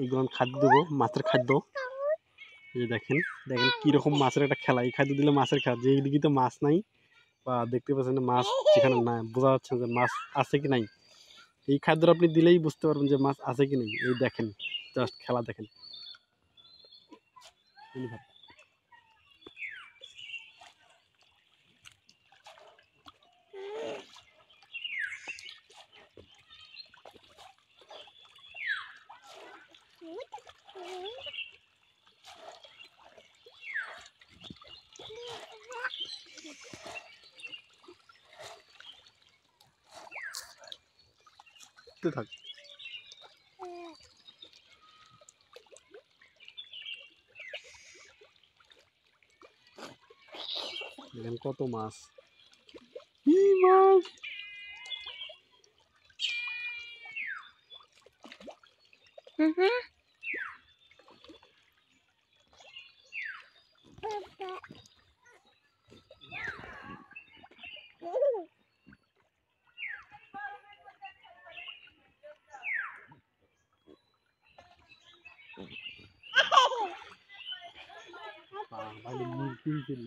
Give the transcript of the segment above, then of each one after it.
এইগুলো খাদ্য দেবো, মাছের খাদ্য। এই যে দেখেন দেখেন কীরকম মাছের একটা খেলা। এই খাদ্য দিলে মাছের খেলা, যে এইদিকে তো মাছ নাই বা দেখতে পাচ্ছেন মাছ যেখানে না বোঝা যাচ্ছে যে মাছ আছে কি নাই। এই খাদ্যটা আপনি দিলেই বুঝতে পারবেন যে মাছ আছে কি নেই। এই দেখেন জাস্ট খেলা দেখেন। থাক দেখেন কত মাছ, কি মাছ। ভালো মুরগি ছিল।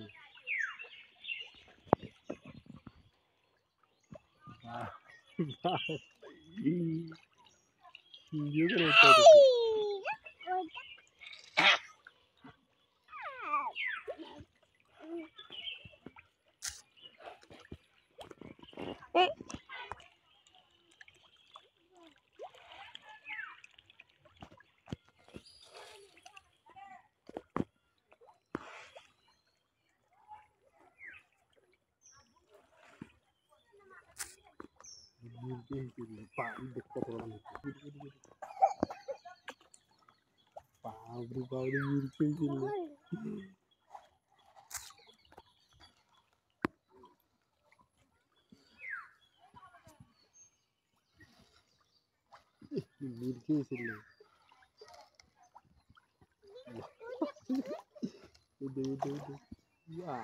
Baru mirip gini. Mirip sini. Udah. Ya.